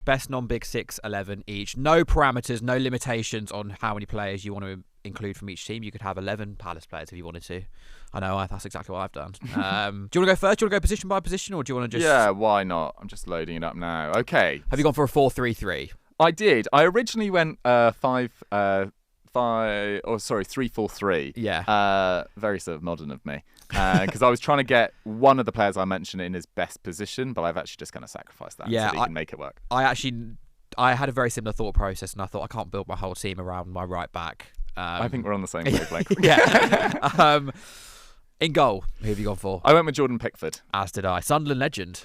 Best non-Big Six 11 each. No parameters, no limitations on how many players you want to include from each team. You could have 11 Palace players if you wanted to. I know, that's exactly what I've done. Do you want to go first? Do you want to go position by position, or do you want to just... Yeah, why not? I'm just loading it up now. Okay. Have you gone for a 4-3-3? I did. I originally went 3-4-3. Yeah. Very sort of modern of me. Because I was trying to get one of the players I mentioned in his best position, but I've actually just kind of sacrificed that so that he can make it work. I had a very similar thought process, and I thought I can't build my whole team around my right back. I think we're on the same wavelength. Yeah. In goal, who have you gone for? I went with Jordan Pickford. As did I. Sunderland legend.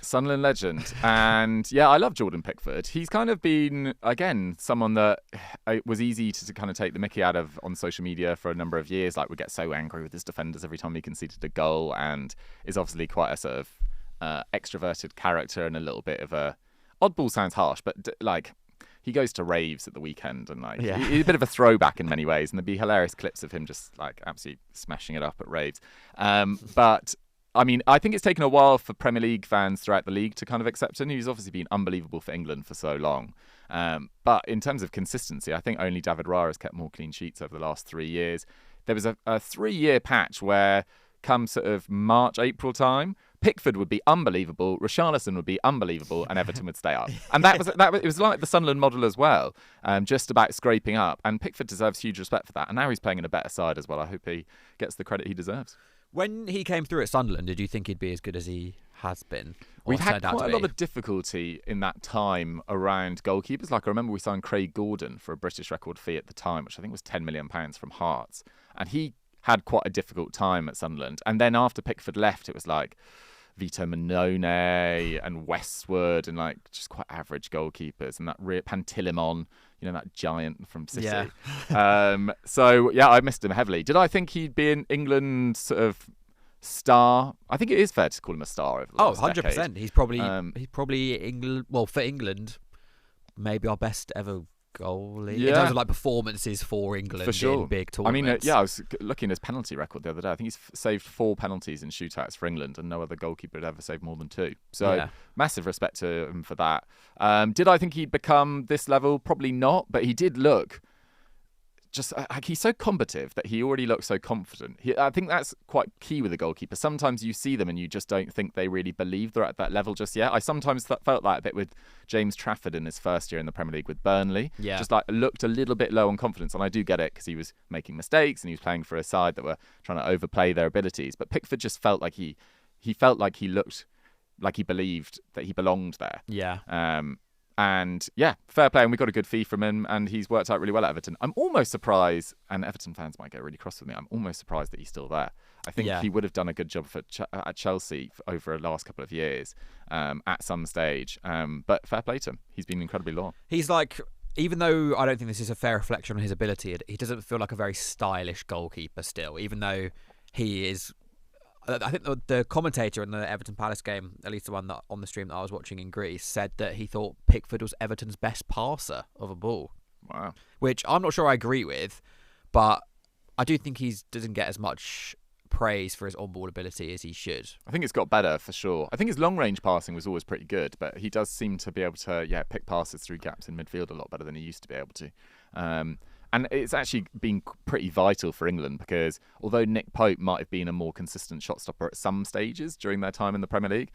And yeah, I love Jordan Pickford. He's kind of been, again, someone that it was easy to kind of take the mickey out of on social media for a number of years. Like, we get so angry with his defenders every time he conceded a goal, and is obviously quite a sort of extroverted character and a little bit of a... Oddball sounds harsh, but he goes to raves at the weekend, and he's a bit of a throwback in many ways, and there'd be hilarious clips of him just absolutely smashing it up at raves. But I mean, I think it's taken a while for Premier League fans throughout the league to kind of accept him. He's obviously been unbelievable for England for so long. But in terms of consistency, I think only David Raya has kept more clean sheets over the last 3 years. There was a 3-year patch where, come sort of March, April time, Pickford would be unbelievable, Richarlison would be unbelievable, and Everton would stay up. And it was like the Sunderland model as well, just about scraping up. And Pickford deserves huge respect for that. And now he's playing in a better side as well. I hope he gets the credit he deserves. When he came through at Sunderland, did you think he'd be as good as he has been? We've had quite a lot of difficulty in that time around goalkeepers. Like, I remember we signed Craig Gordon for a British record fee at the time, which I think was £10 million from Hearts. And he had quite a difficult time at Sunderland. And then after Pickford left, it was like Vito Mannone and Westwood and just quite average goalkeepers, and that Pantilimon, that giant from City. Yeah. So yeah, I missed him heavily. Did I think he'd be an England sort of star? I think it is fair to call him a star over the last 100%. decade. He's probably England. Well, for England, maybe our best ever goalie in terms of performances for England for sure. in big tournaments. I was looking at his penalty record the other day. I think he's saved 4 penalties in shootouts for England, and no other goalkeeper had ever saved more than 2. So massive respect to him for that. Did I think he'd become this level? Probably not, but he did look just he's so combative that he already looks so confident. I think that's quite key with a goalkeeper. Sometimes you see them and you just don't think they really believe they're at that level just yet. I sometimes felt like a bit with James Trafford in his first year in the Premier League with Burnley. Yeah. Just looked a little bit low on confidence, and I do get it because he was making mistakes and he was playing for a side that were trying to overplay their abilities. But Pickford just felt like he felt like he looked like he believed that he belonged there. Yeah. And yeah, fair play, and we got a good fee from him, and he's worked out really well at Everton. I'm almost surprised, and Everton fans might get really cross with me, I'm almost surprised that he's still there. I think he would have done a good job at Chelsea over the last couple of years at some stage. But fair play to him. He's been incredibly loyal. He's even though I don't think this is a fair reflection on his ability, he doesn't feel like a very stylish goalkeeper still, even though he is... I think the commentator in the Everton Palace game, at least the one that on the stream that I was watching in Greece, said that he thought Pickford was Everton's best passer of a ball. Wow. Which I'm not sure I agree with, but I do think he doesn't get as much praise for his on-ball ability as he should. I think it's got better for sure. I think his long-range passing was always pretty good, but he does seem to be able to pick passes through gaps in midfield a lot better than he used to be able to. And it's actually been pretty vital for England because although Nick Pope might have been a more consistent shot stopper at some stages during their time in the Premier League,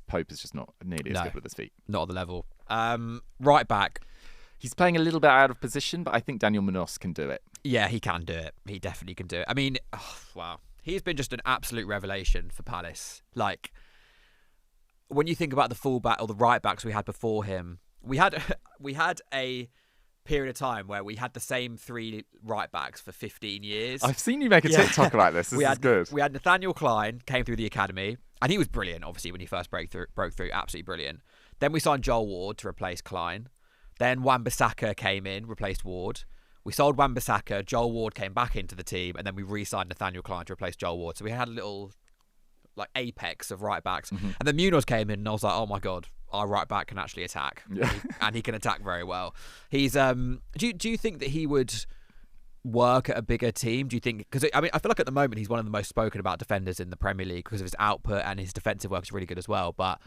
Pope is just not nearly as good with his feet. Not at the level. Right back. He's playing a little bit out of position, but I think Daniel Munoz can do it. Yeah, he can do it. He definitely can do it. I mean, wow. He's been just an absolute revelation for Palace. When you think about the fullback or the right backs we had before him, we had a period of time where we had the same 3 right backs for 15 years. I've seen you make a TikTok about this. This is good. We had Nathaniel Clyne, came through the academy, and he was brilliant, obviously, when he first broke through, absolutely brilliant. Then we signed Joel Ward to replace Clyne. Then Wan-Bissaka came in, replaced Ward. We sold Wan-Bissaka, Joel Ward came back into the team, and then we re-signed Nathaniel Clyne to replace Joel Ward. So we had a little apex of right backs. Mm-hmm. And then Munoz came in, and I was like, oh my God, our right back can actually attack. Yeah. And he can attack very well. He's do you think that he would work at a bigger team? Do you think, because I feel like at the moment he's one of the most spoken about defenders in the Premier League because of his output, and his defensive work is really good as well. But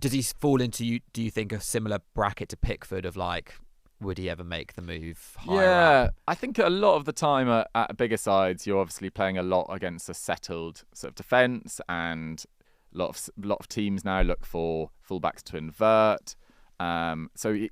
Does he fall into, do you think, a similar bracket to Pickford of like, would he ever make the move higher up? I think a lot of the time at bigger sides, you're obviously playing a lot against a settled sort of defence, and a lot of teams now look for fullbacks to invert. So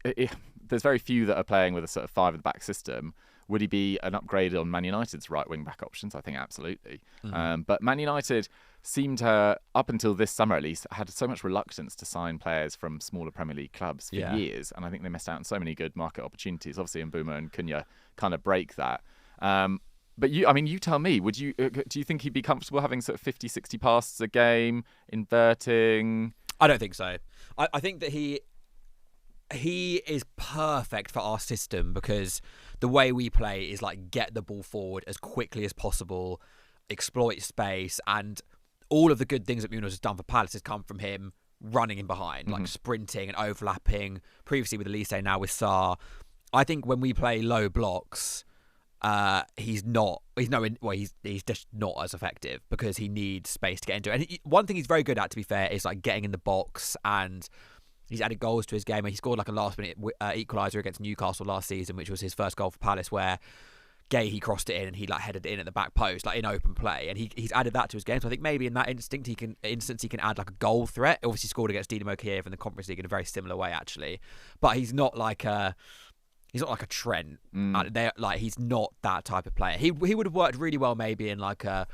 there's very few that are playing with a sort of 5 at the back system. Would he be an upgrade on Man United's right wing back options? I think absolutely. But Man United seemed to, up until this summer at least, had so much reluctance to sign players from smaller Premier League clubs for years, and I think they missed out on so many good market opportunities. Obviously, Mbeumo and Cunha kind of break that. But you tell me, do you think he'd be comfortable having sort of 50, 60 passes a game, inverting? I don't think so. I think that he is perfect for our system, because the way we play is like get the ball forward as quickly as possible, exploit space, and all of the good things that Munoz has done for Palace has come from him running in behind, like sprinting and overlapping, previously with Elise, now with Sarr. I think when we play low blocks, he's just not as effective, because he needs space to get into it. And one thing he's very good at, to be fair, is like getting in the box, and he's added goals to his game. He scored like a last-minute equaliser against Newcastle last season, which was his first goal for Palace, where he crossed it in and he like headed it in at the back post, like in open play. And he's added that to his game. So I think maybe in that instance he can add like a goal threat. Obviously scored against Dinamo Kiev in the Conference League in a very similar way, actually. But he's not like a Trent. He's not that type of player. He would have worked really well maybe in like an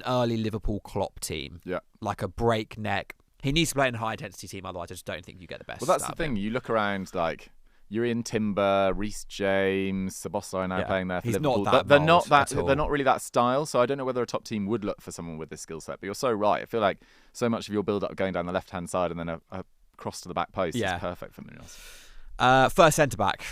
early Liverpool Klopp team. Yeah. Like a breakneck. He needs to play in a high intensity team, otherwise I just don't think you get the best. Well, that's the thing. You look around, like you're in Timber, Reece James, Szoboszlai now playing there for Liverpool. They're not really that style. So I don't know whether a top team would look for someone with this skill set. But you're so right. I feel like so much of your build up going down the left hand side and then a cross to the back post is perfect for Munoz. First centre back.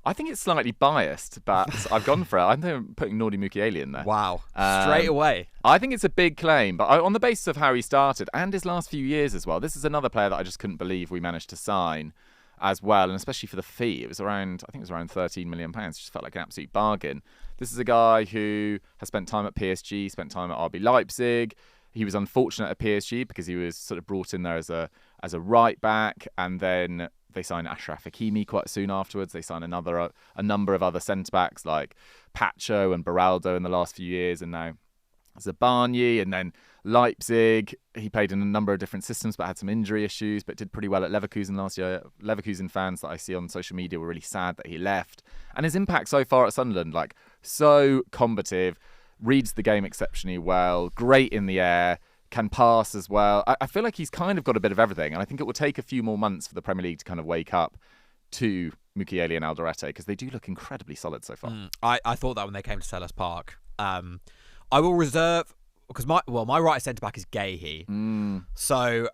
I think it's slightly biased, but I've gone for it. I'm putting Nordi Mukiele in there. Wow. Straight away. I think it's a big claim, but on the basis of how he started and his last few years as well, this is another player that I just couldn't believe we managed to sign as well, and especially for the fee. It was around £13 million. It just felt like an absolute bargain. This is a guy who has spent time at PSG, spent time at RB Leipzig. He was unfortunate at PSG because he was sort of brought in there as a right back, and then they signed Achraf Hakimi quite soon afterwards. They signed a number of other centre-backs like Pacho and Beraldo in the last few years, and now Zabarnyi, and then Leipzig. He played in a number of different systems but had some injury issues, but did pretty well at Leverkusen last year. Leverkusen fans that I see on social media were really sad that he left. And his impact so far at Sunderland, like so combative, reads the game exceptionally well, great in the air, can pass as well. I feel like he's kind of got a bit of everything, and I think it will take a few more months for the Premier League to kind of wake up to Mukiele and Alderete, because they do look incredibly solid so far. I thought that when they came to Selhurst Park. I will reserve, because my right centre back is Gahey, so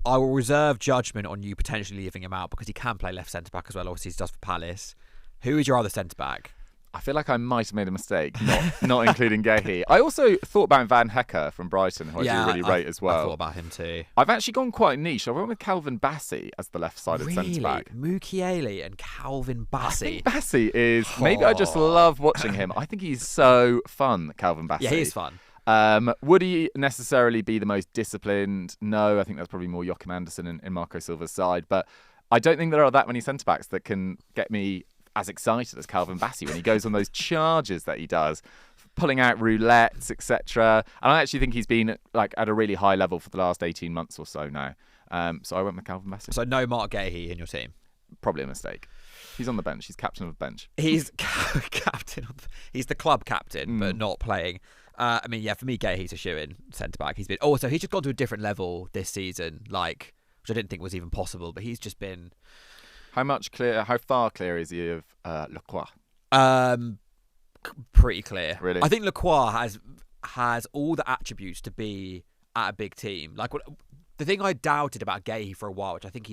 I will reserve judgment on you potentially leaving him out, because he can play left centre back as well. Obviously, he does for Palace. Who is your other centre back? I feel like I might have made a mistake, not including Gahey. I also thought about Van Hecker from Brighton, who I do really rate as well. I thought about him too. I've actually gone quite niche. I went with Calvin Bassey as the left-sided centre-back. Mukiele and Calvin Bassey. I think Bassey is... Maybe I just love watching him. I think he's so fun, Calvin Bassey. Yeah, he is fun. Would he necessarily be the most disciplined? No, I think that's probably more Joachim Andersen in Marco Silva's side. But I don't think there are that many centre-backs that can get me as excited as Calvin Bassey when he goes on those charges that he does, pulling out roulettes, etc. And I actually think he's been like at a really high level for the last 18 months or so now. So I went with Calvin Bassey. So no Mark Gahey in your team? Probably a mistake. He's on the bench. He's captain of the bench. He's captain. He's the club captain, but not playing. For me, Gahey's a shoe-in centre-back. He's just gone to a different level this season, which I didn't think was even possible, but he's just been... How far clear is he of Lacroix? Pretty clear. Really? I think Lacroix has all the attributes to be at a big team. Like the thing I doubted about Gahey for a while, which I think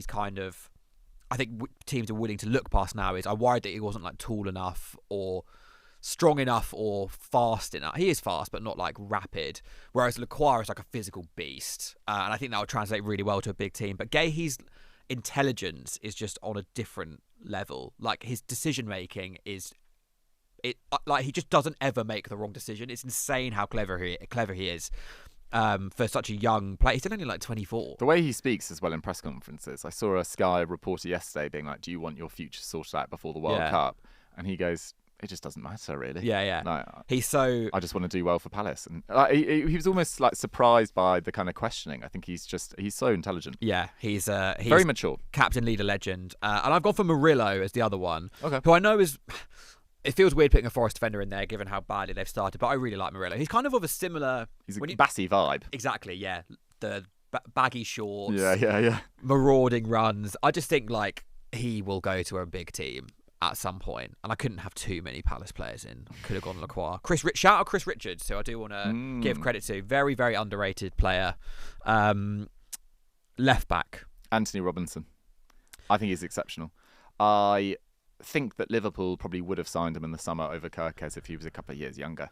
teams are willing to look past now, is I worried that he wasn't like tall enough or strong enough or fast enough. He is fast, but not like rapid. Whereas Lacroix is like a physical beast, and I think that would translate really well to a big team. But Gahey's intelligence is just on a different level. Like his decision making he just doesn't ever make the wrong decision. It's insane how clever he is. for such a young player. He's still only like 24. The way he speaks as well in press conferences. I saw a Sky reporter yesterday being like, "Do you want your future sorted out before the World Cup?" And he goes, "It just doesn't matter, really." Yeah. No, He's so. I just want to do well for Palace, and he was almost like surprised by the kind of questioning. I think he's so intelligent. Yeah, he's very mature, captain, leader, legend. And I've gone for Murillo as the other one, okay, who I know is. It feels weird putting a Forest defender in there, given how badly they've started. But I really like Murillo. He's kind of a similar. He's a Bassy vibe. Exactly. Yeah, the baggy shorts. Yeah. Marauding runs. I just think like he will go to a big team at some point, and I couldn't have too many Palace players in. Could have gone Lacroix. Shout out Chris Richards, who I do want to give credit to. Very, very underrated player. Left back. Anthony Robinson. I think he's exceptional. I think that Liverpool probably would have signed him in the summer over Kirkes if he was a couple of years younger.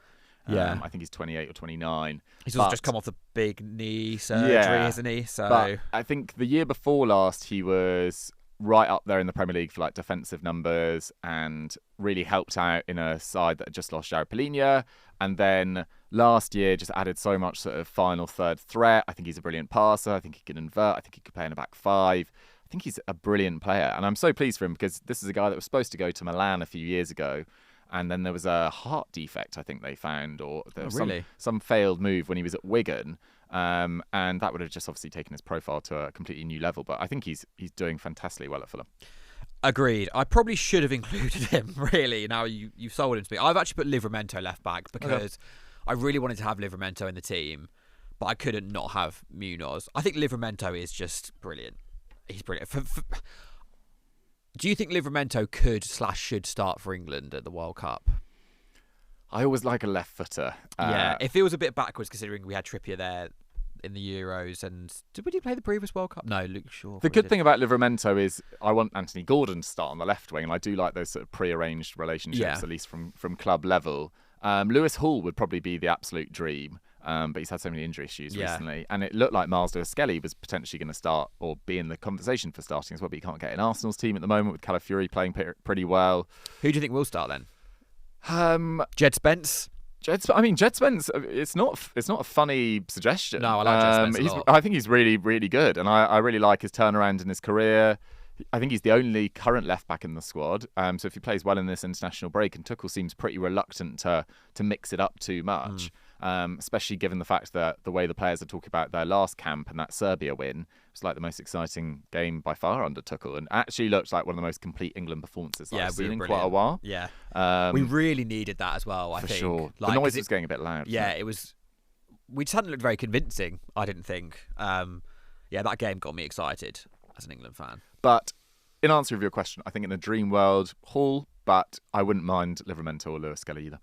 Yeah. I think he's 28 or 29. He's also just come off the big knee surgery, isn't he? So but I think the year before last, he was right up there in the Premier League for like defensive numbers and really helped out in a side that had just lost Jared Palhinha. And then last year just added so much sort of final third threat. I think he's a brilliant passer. I think he can invert. I think he could play in a back five. I think he's a brilliant player. And I'm so pleased for him because this is a guy that was supposed to go to Milan a few years ago. And then there was a heart defect, I think they found, or there was some failed move when he was at Wigan. And that would have just obviously taken his profile to a completely new level. But I think he's doing fantastically well at Fulham. Agreed. I probably should have included him, really. Now you've sold him to me. I've actually put Livramento left back because I really wanted to have Livramento in the team, but I couldn't not have Munoz. I think Livramento is just brilliant. He's brilliant. Do you think Livramento should start for England at the World Cup? I always like a left footer. Yeah, it feels a bit backwards considering we had Trippier there in the Euros. And did he play the previous World Cup? No, Luke Shaw. The good thing about Livramento is I want Anthony Gordon to start on the left wing, and I do like those sort of pre-arranged relationships, at least from club level. Lewis Hall would probably be the absolute dream. But he's had so many injury issues recently. And it looked like Miles Lewis-Skelly was potentially going to start or be in the conversation for starting as well, but he can't get in Arsenal's team at the moment with Calafiori playing pretty well. Who do you think will start then? Jed Spence? Jed Spence, it's not a funny suggestion. No, I like Jed Spence a lot. I think he's really, really good. And I really like his turnaround in his career. I think he's the only current left back in the squad. So if he plays well in this international break, and Tuchel seems pretty reluctant to mix it up too much, especially given the fact that the way the players are talking about their last camp and that Serbia win was like the most exciting game by far under Tuchel, and actually looked like one of the most complete England performances I've seen in quite a while. Yeah, we really needed that as well. I think for sure. Like, the noise was getting a bit loud. Yeah, it was. We just hadn't looked very convincing. I didn't think. That game got me excited as an England fan. But in answer to your question, I think in a dream world, Hall, but I wouldn't mind Livramento or Lewis-Skelly either.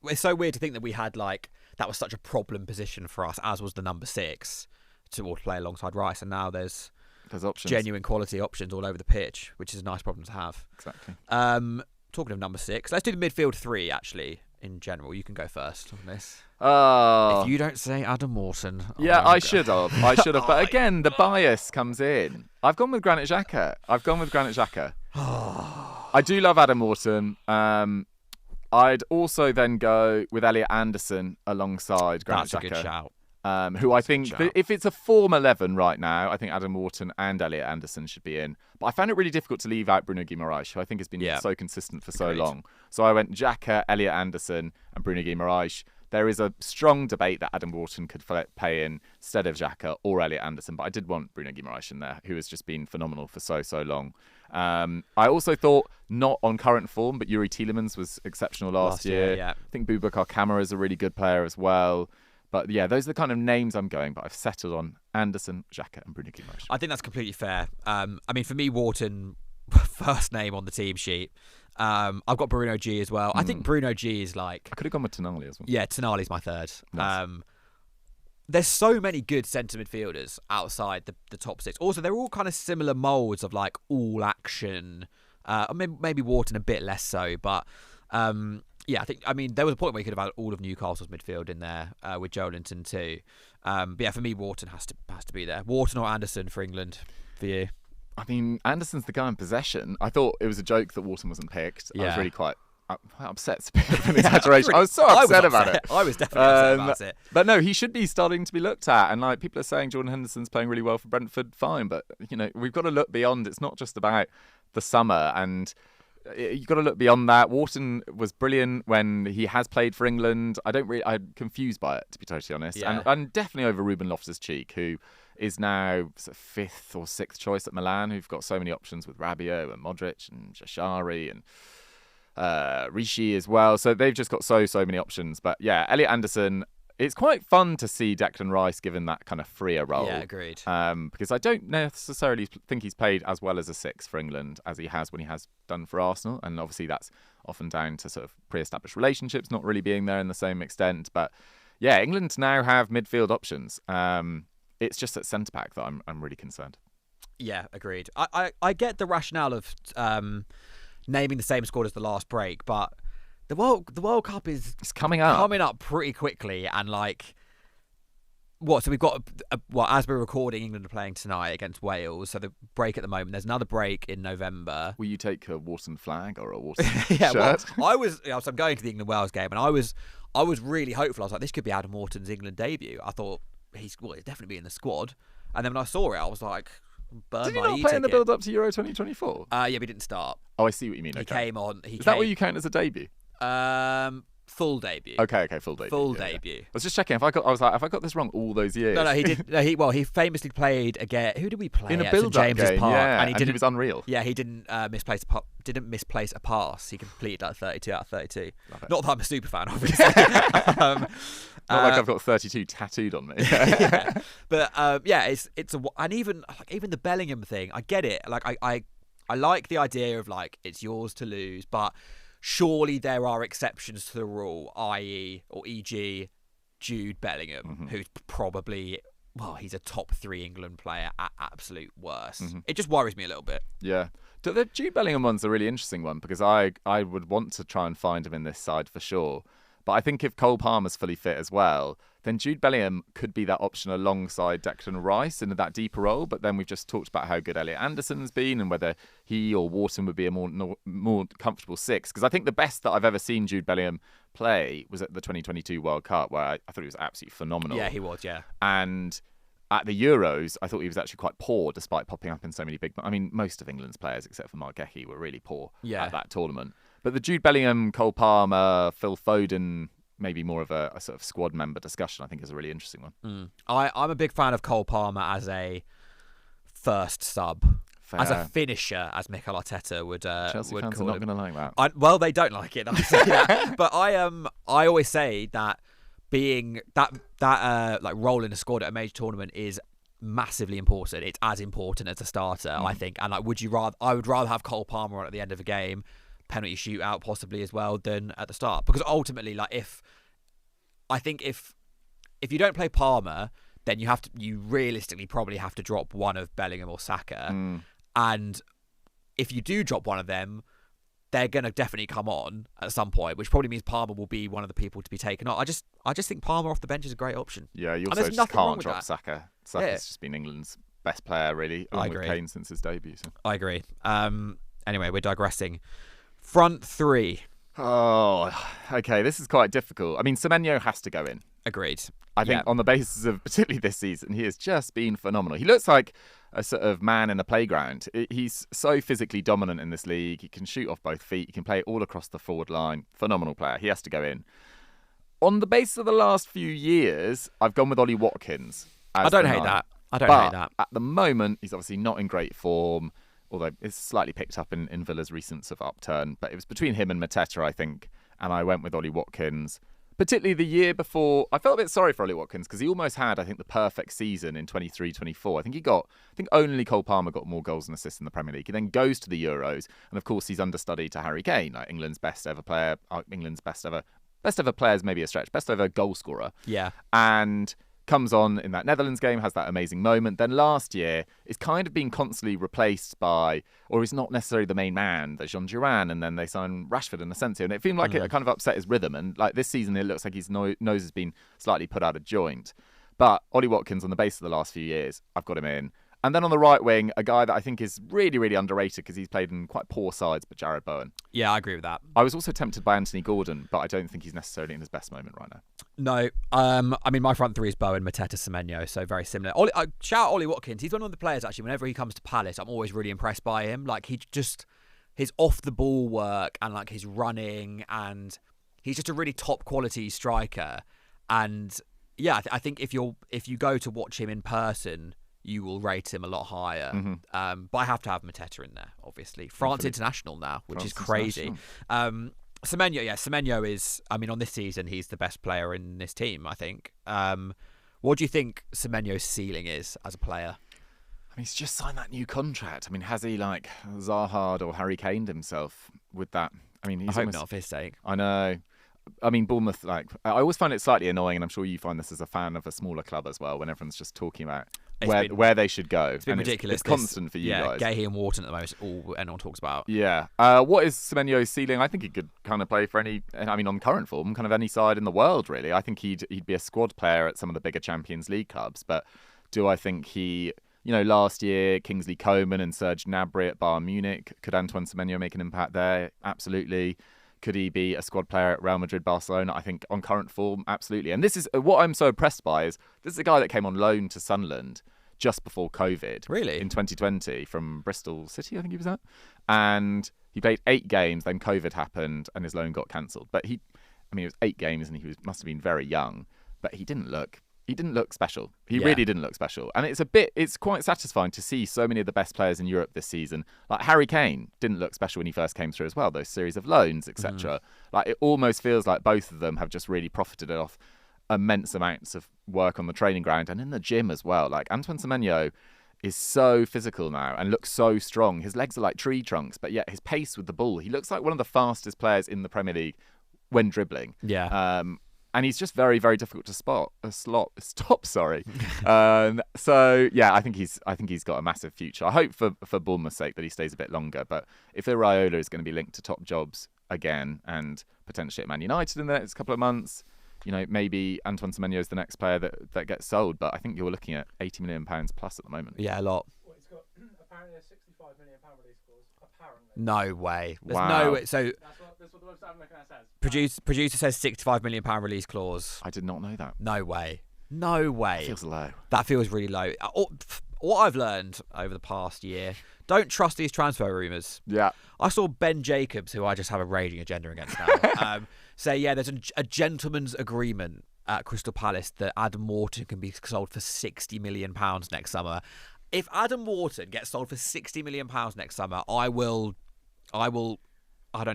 It's so weird to think that we had that was such a problem position for us, as was the number 6 to play alongside Rice, and now there's options. Genuine quality options all over the pitch, which is a nice problem to have. Exactly. Talking of number 6, let's do the midfield 3 actually. In general, you can go first on this. If you don't say Adam Wharton. Yeah, I should have. But again, the bias comes in. I've gone with Granit Xhaka. I do love Adam Wharton. I'd also then go with Elliot Anderson alongside Granit Xhaka. That's a good shout. Who I think, if it's a Form 11 right now, I think Adam Wharton and Elliot Anderson should be in. But I found it really difficult to leave out Bruno Guimaraes, who I think has been so consistent for so long. So I went Xhaka, Elliot Anderson, and Bruno Guimaraes. There is a strong debate that Adam Wharton could play in instead of Xhaka or Elliot Anderson, but I did want Bruno Guimaraes in there, who has just been phenomenal for so long. I also thought, not on current form, but Yuri Tielemans was exceptional last year. Yeah. I think Boubacar Kamara is a really good player as well. But yeah, those are the kind of names I'm going, but I've settled on Anderson, Xhaka and Bruno Guimaraes. I think that's completely fair. For me, Wharton, first name on the team sheet. I've got Bruno G as well. I think Bruno G is like... I could have gone with Tonali as well. Yeah, Tonali's my third. Nice. There's so many good centre midfielders outside the top 6. Also, they're all kind of similar moulds of like all action. Maybe Wharton a bit less so, but... there was a point where you could have had all of Newcastle's midfield in there with Joelinton too. But yeah, for me, Wharton has to be there. Wharton or Anderson for England for you? I mean, Anderson's the guy in possession. I thought it was a joke that Wharton wasn't picked. I was really quite upset's a bit of an exaggeration. I was so upset about it. I was definitely upset about it. But no, he should be starting to be looked at. And like people are saying Jordan Henderson's playing really well for Brentford, fine. But, we've got to look beyond. It's not just about the summer. And you've got to look beyond that. Wharton was brilliant when he has played for England. I'm confused by it, to be totally honest. Yeah. And definitely over Ruben Loftus-Cheek, who is now sort of 5th or 6th choice at Milan, who've got so many options with Rabiot and Modric and Jashari and Rishi as well. So they've just got so many options. But yeah, Elliot Anderson, it's quite fun to see Declan Rice given that kind of freer role. Yeah, agreed. Because I don't necessarily think he's played as well as a 6 for England as he has when he has done for Arsenal. And obviously that's often down to sort of pre-established relationships not really being there in the same extent. But yeah, England now have midfield options. It's just at centre-back that I'm really concerned. Yeah, agreed. I get the rationale of naming the same squad as the last break, but the World Cup is coming up pretty quickly, and so we've got as we're recording, England are playing tonight against Wales, so the break at the moment. There's another break in November. Will you take a Wharton flag or a Wharton yeah, shirt? Well, I'm going to the England-Wales game, and I was really hopeful. I was like, this could be Adam Wharton's England debut. I thought he'll definitely be in the squad, and then when I saw it, I was like, did he not play in the build-up to Euro 2024? Yeah, we didn't start. Oh, I see what you mean. He came on. Is that what you count as a debut? Full debut. Okay, full debut. Full debut. I was just checking. If I got this wrong all those years. No, he did. He famously played again. Who did we play in a at build-up St James's game? Park? Yeah, and he was unreal. Yeah, he didn't misplace a pass. He completed like 32 out of 32. Not that I'm a super fan, obviously. Not like I've got 32 tattooed on me. Yeah. But and even the Bellingham thing, I get it. Like I like the idea of it's yours to lose, but surely there are exceptions to the rule, e.g. Jude Bellingham, who's probably he's a top 3 England player at absolute worst. It just worries me a little bit. Yeah. The Jude Bellingham one's a really interesting one because I would want to try and find him in this side for sure. But I think if Cole Palmer's fully fit as well, then Jude Bellingham could be that option alongside Declan Rice in that deeper role. But then we've just talked about how good Elliot Anderson's been and whether he or Wharton would be a more comfortable 6. Because I think the best that I've ever seen Jude Bellingham play was at the 2022 World Cup, where I thought he was absolutely phenomenal. Yeah, he was, yeah. And at the Euros, I thought he was actually quite poor, despite popping up in so many big... I mean, most of England's players, except for Mark Gehi, were really poor at that tournament. But the Jude Bellingham, Cole Palmer, Phil Foden, maybe more of a sort of squad member discussion, I think is a really interesting one. I'm a big fan of Cole Palmer as a first sub. Fair. As a finisher, as Mikel Arteta would Chelsea would fans call are not going to like that. Well, they don't like it. I say that. But I always say that being that role in a squad at a major tournament is massively important. It's as important as a starter, I think. And I would rather have Cole Palmer on at the end of a game, penalty shootout possibly as well, than at the start. Because ultimately, if you don't play Palmer, then you realistically probably have to drop one of Bellingham or Saka. And if you do drop one of them, they're going to definitely come on at some point, which probably means Palmer will be one of the people to be taken on. I just think Palmer off the bench is a great option. Yeah, you also just can't drop Saka. Saka's just been England's best player, really, along with Kane since his debut. So. I agree. Anyway, we're digressing. Front 3. Oh, okay. This is quite difficult. I mean, Semenyo has to go in. Agreed. I think on the basis of particularly this season, he has just been phenomenal. He looks like a sort of man in a playground. He's so physically dominant in this league. He can shoot off both feet. He can play all across the forward line. Phenomenal player. He has to go in. On the basis of the last few years, I've gone with Ollie Watkins. I don't hate that. At the moment, he's obviously not in great form, although it's slightly picked up in Villa's recent sort of upturn. But it was between him and Mateta, I think, and I went with Ollie Watkins. Particularly the year before, I felt a bit sorry for Ollie Watkins because he almost had, I think, the perfect season in 23-24. I think only Cole Palmer got more goals and assists in the Premier League. He then goes to the Euros, and of course he's understudy to Harry Kane, like England's best ever player, England's best ever player is maybe a stretch, best ever goal scorer. Yeah. And comes on in that Netherlands game, has that amazing moment. Then last year, is kind of being constantly replaced by, or is not necessarily the main man, the Jean Duran, and then they sign Rashford and Asensio, and it seemed like it kind of upset his rhythm. And like this season, it looks like his nose has been slightly put out of joint. But Ollie Watkins, on the basis of the last few years, I've got him in. And then on the right wing, a guy that I think is really, really underrated because he's played in quite poor sides, but Jared Bowen. Yeah, I agree with that. I was also tempted by Anthony Gordon, but I don't think he's necessarily in his best moment right now. No. I mean, my front three is Bowen, Mateta, Semenyo, so very similar. Shout out Ollie Watkins. He's one of the players, actually, whenever he comes to Palace, I'm always really impressed by him. Like, his off-the-ball work and, like, his running, and he's just a really top-quality striker. And, yeah, I think if you go to watch him in person, you will rate him a lot higher. Mm-hmm. But I have to have Mateta in there, obviously. France international now, which is crazy. Semenyo is, I mean, on this season, he's the best player in this team, I think. What do you think Semenyo's ceiling is as a player? I mean, he's just signed that new contract. I mean, has he, like, Zaha or Harry Kaned himself with that? I mean, I hope not, for his sake. I know. I mean, Bournemouth, like, I always find it slightly annoying, and I'm sure you find this as a fan of a smaller club as well, when everyone's just talking about where they should go. It's been ridiculous. It's constant for you guys. Gahey and Wharton at the moment, all anyone talks about. Yeah. What is Semenyo's ceiling? I think he could kind of play for on current form, kind of any side in the world, really. I think he'd be a squad player at some of the bigger Champions League clubs, but do I think last year, Kingsley Coman and Serge Gnabry at Bayern Munich, could Antoine Semenyo make an impact there? Absolutely. Could he be a squad player at Real Madrid, Barcelona? I think on current form, absolutely. And this is what I'm so impressed by is this is a guy that came on loan to Sunderland just before COVID. Really? In 2020 from Bristol City, I think he was at. And he played 8 games, then COVID happened and his loan got cancelled. But it was 8 games and must have been very young. But he didn't look special. He really didn't look special. And it's quite satisfying to see so many of the best players in Europe this season. Like Harry Kane didn't look special when he first came through as well, those series of loans, etc. Like it almost feels like both of them have just really profited off immense amounts of work on the training ground and in the gym as well. Like Antoine Semenyo is so physical now and looks so strong. His legs are like tree trunks, but yet his pace with the ball, he looks like one of the fastest players in the Premier League when dribbling. Yeah. And he's just very, very difficult to stop. Sorry. So yeah, I think he's got a massive future. I hope for Bournemouth's sake that he stays a bit longer. But if Iraola is going to be linked to top jobs again and potentially at Man United in the next couple of months, maybe Antoine Semenyo is the next player that gets sold. But I think you're looking at £80 million plus at the moment. Yeah, a lot. Well, it's got apparently a £65 million release clause. Apparently. No way. There's wow. no way. So That's what the website I'm looking at says. Producer says £65 million release clause. I did not know that. No way. No way. That feels low. That feels really low. What I've learned over the past year, don't trust these transfer rumours. Yeah. I saw Ben Jacobs, who I just have a raging agenda against now, say, there's a gentleman's agreement at Crystal Palace that Adam Wharton can be sold for £60 million next summer. If Adam Wharton gets sold for £60 million next summer, I don't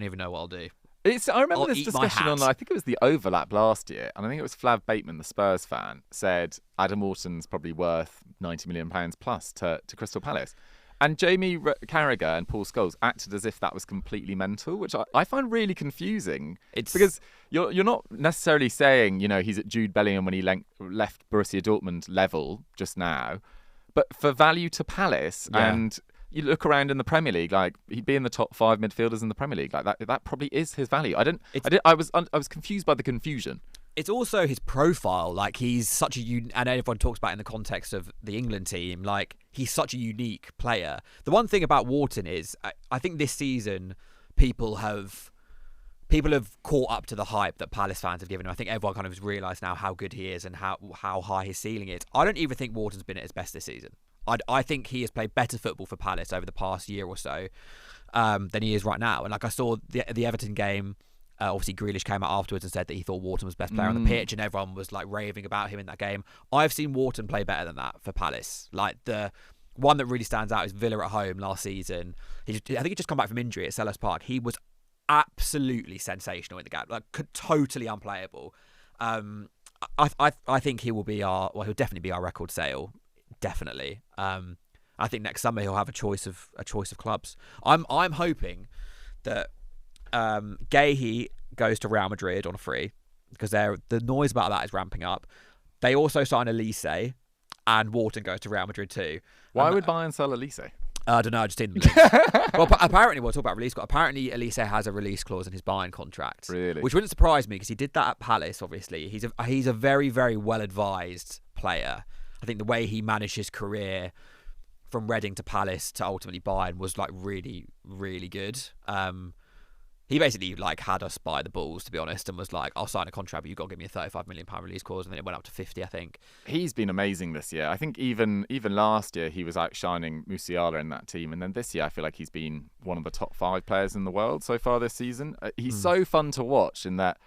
even know what I'll do. I remember I'll this eat discussion my on, hat. I think it was the Overlap last year, and I think it was Flav Bateman, the Spurs fan, said Adam Wharton's probably worth £90 million plus to Crystal Palace. And Jamie Carragher and Paul Scholes acted as if that was completely mental, which I find really confusing. It's because you're not necessarily saying, he's at Jude Bellingham when he left Borussia Dortmund level just now, but for value to Palace and... You look around in the Premier League, like he'd be in the top 5 midfielders in the Premier League. Like that probably is his value. I was confused by the confusion. It's also his profile. Like he's such a and everyone talks about it in the context of the England team. Like he's such a unique player. The one thing about Wharton is, I think this season people have caught up to the hype that Palace fans have given him. I think everyone kind of has realised now how good he is and how high his ceiling is. I don't even think Wharton's been at his best this season. I think he has played better football for Palace over the past year or so than he is right now. And like I saw the Everton game, obviously Grealish came out afterwards and said that he thought Wharton was best player on the pitch, and everyone was like raving about him in that game. I've seen Wharton play better than that for Palace. Like the one that really stands out is Villa at home last season. I think he just come back from injury at Selhurst Park. He was absolutely sensational in the game, like totally unplayable. I think he'll definitely be our record sale. Definitely. I think next summer he'll have a choice of clubs. I'm hoping that Gahey goes to Real Madrid on a free, because the noise about that is ramping up. They also sign Elise, and Wharton goes to Real Madrid too. Why would Bayern sell Elise? I don't know. I just didn't believe. Well, apparently, we'll talk about release. Apparently, Elise has a release clause in his Bayern contract, really, which wouldn't surprise me because he did that at Palace. Obviously, he's a very, very well advised player. I think the way he managed his career from Reading to Palace to ultimately Bayern was like really, really good. He basically like had us by the balls, to be honest, and was like, I'll sign a contract, but you've got to give me a £35 million release clause, and then it went up to 50, I think. He's been amazing this year. I think even last year he was outshining Musiala in that team, and then this year I feel like he's been one of the top 5 players in the world so far this season. He's so fun to watch in that,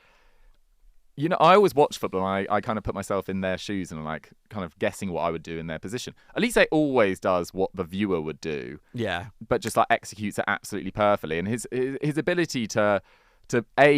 you know, I always watch football and I kind of put myself in their shoes and I'm like kind of guessing what I would do in their position. Elise always does what the viewer would do. Yeah. But just like executes it absolutely perfectly. And his ability to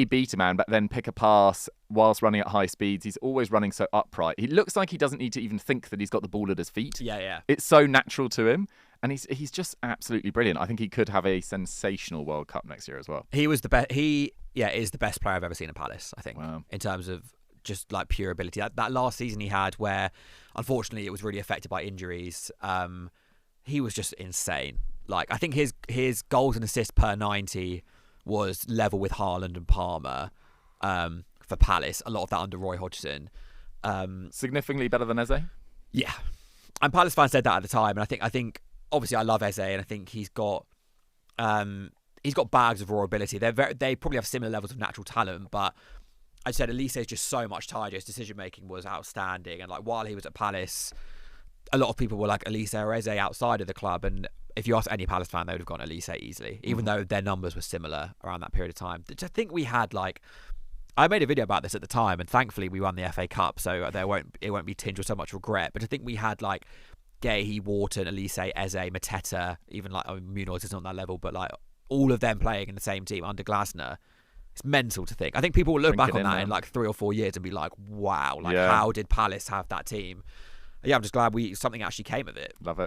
beat a man but then pick a pass whilst running at high speeds, he's always running so upright. He looks like he doesn't need to even think that he's got the ball at his feet. Yeah. It's so natural to him. And he's just absolutely brilliant. I think he could have a sensational World Cup next year as well. He was the best. He is the best player I've ever seen at Palace, I think. Wow. In terms of just like pure ability. That last season he had, where unfortunately it was really affected by injuries. He was just insane. Like, I think his goals and assists per 90 was level with Haaland and Palmer for Palace. A lot of that under Roy Hodgson. Significantly better than Eze? Yeah, and Palace fans said that at the time, and I think obviously I love Eze, and I think he's got bags of raw ability. They probably have similar levels of natural talent, but I said Elise is just so much tidier. His decision making was outstanding, and like while he was at Palace, a lot of people were like Elise or Eze outside of the club, and if you ask any Palace fan, they would have gone Elise easily, even though their numbers were similar around that period of time. I think we had like, I made a video about this at the time, and thankfully we won the FA Cup, so it won't be tinged with so much regret. But I think we had like Gay, Wharton, Elise, Eze, Mateta, even like Munoz isn't on that level, but like all of them playing in the same team under Glasner. It's mental to think. I think people will look back on that in like 3 or 4 years and be like, wow, like how did Palace have that team? Yeah, I'm just glad something actually came of it. Love it.